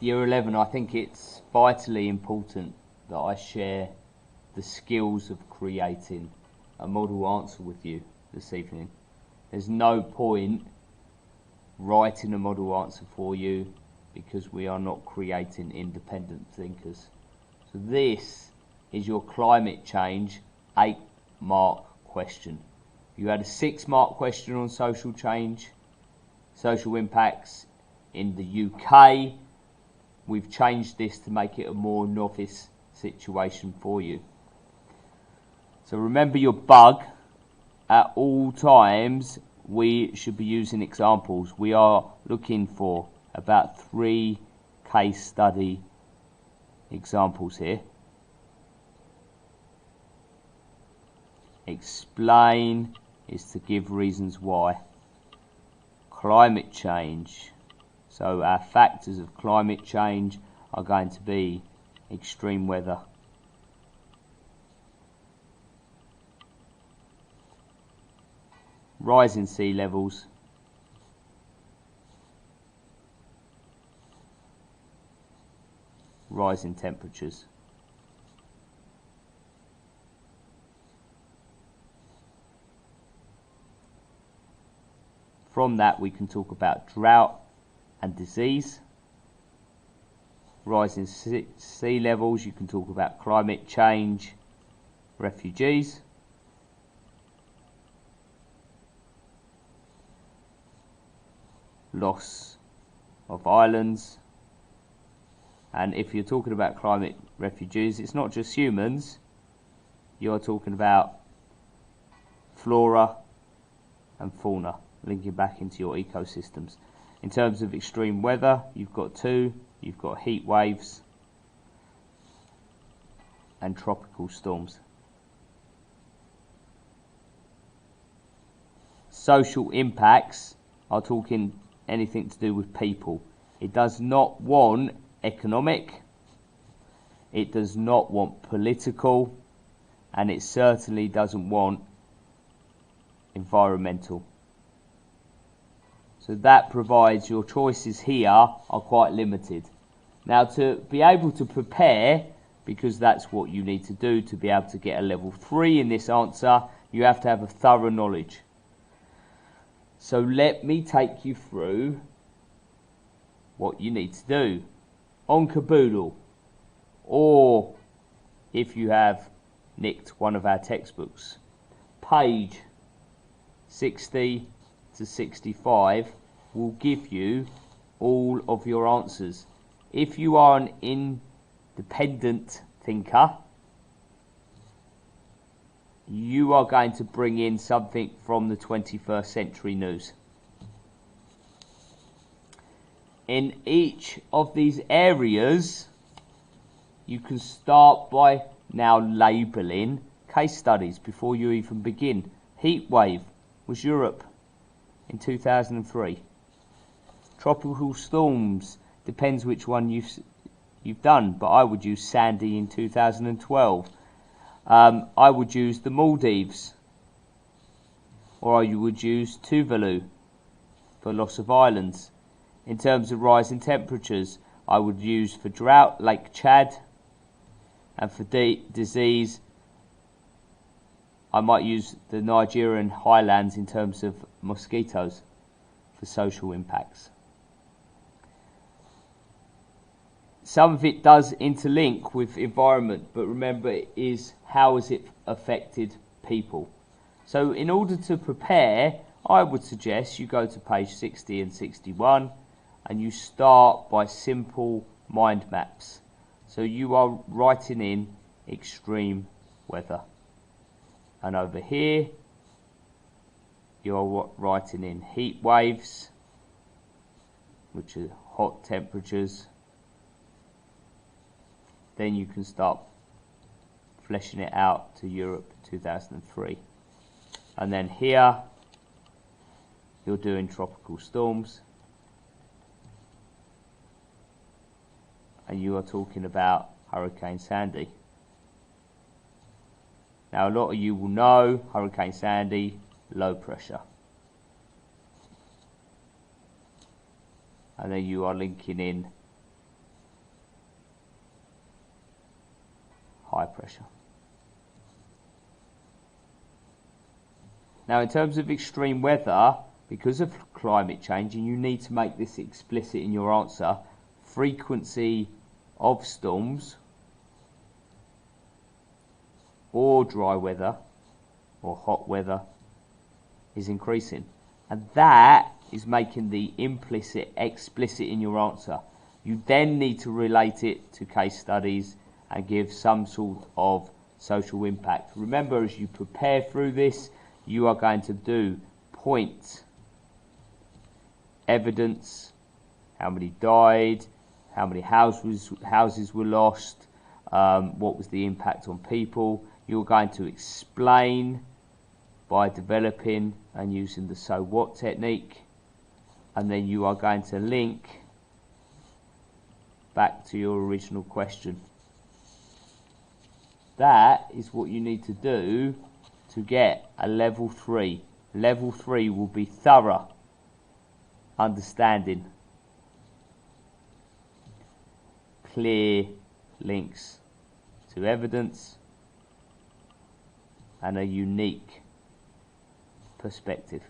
Year 11, I think it's vitally important that I share the skills of creating a model answer with you this evening. There's no point writing a model answer for you because we are not creating independent thinkers. So this is your climate change 8-mark question. You had a 6-mark question on social change, social impacts in the UK. We've changed this to make it a more novice situation for you. So remember your bug. At all times, we should be using examples. We are looking for about 3 case study examples here. Explain is to give reasons why. Climate change. So our factors of climate change are going to be extreme weather. Rising sea levels. Rising temperatures. From that we can talk about drought and disease. Rising sea levels, you can talk about climate change, refugees. Loss of islands. And if you're talking about climate refugees, it's not just humans, you're talking about flora and fauna, linking back into your ecosystems. In terms of extreme weather, you've got 2. You've got heat waves and tropical storms. Social impacts are talking anything to do with people. It does not want economic, it does not want political, and it certainly doesn't want environmental. So that provides your choices here are quite limited. Now to be able to prepare, because that's what you need to do to be able to get a level 3 in this answer, you have to have a thorough knowledge. So let me take you through what you need to do. On Caboodle, or if you have nicked one of our textbooks, page 60 to 65 will give you all of your answers. If you are an independent thinker, you are going to bring in something from the 21st century news. In each of these areas, you can start by now labelling case studies before you even begin. Heat wave was Europe in 2003. Tropical storms, depends which one you've done, but I would use Sandy in 2012. I would use the Maldives, or I would use Tuvalu for loss of islands. In terms of rising temperatures, I would use for drought Lake Chad, and for disease I might use the Nigerian highlands in terms of mosquitoes for social impacts. Some of it does interlink with environment, but remember, how has it affected people? So in order to prepare, I would suggest you go to page 60 and 61 and you start by simple mind maps. So you are writing in extreme weather. And over here, you're writing in heat waves, which are hot temperatures. Then you can start fleshing it out to Europe 2003. And then here, you're doing tropical storms. And you are talking about Hurricane Sandy. Now a lot of you will know Hurricane Sandy, low pressure. And then you are linking in pressure. Now, in terms of extreme weather, because of climate change, and you need to make this explicit in your answer, frequency of storms or dry weather or hot weather is increasing. And that is making the implicit explicit in your answer. You then need to relate it to case studies and give some sort of social impact. Remember, as you prepare through this, you are going to do point, evidence, how many died, how many houses were lost, what was the impact on people. You're going to explain by developing and using the so what technique, and then you are going to link back to your original question. That is what you need to do to get a level 3. Level 3 will be thorough understanding, clear links to evidence, and a unique perspective.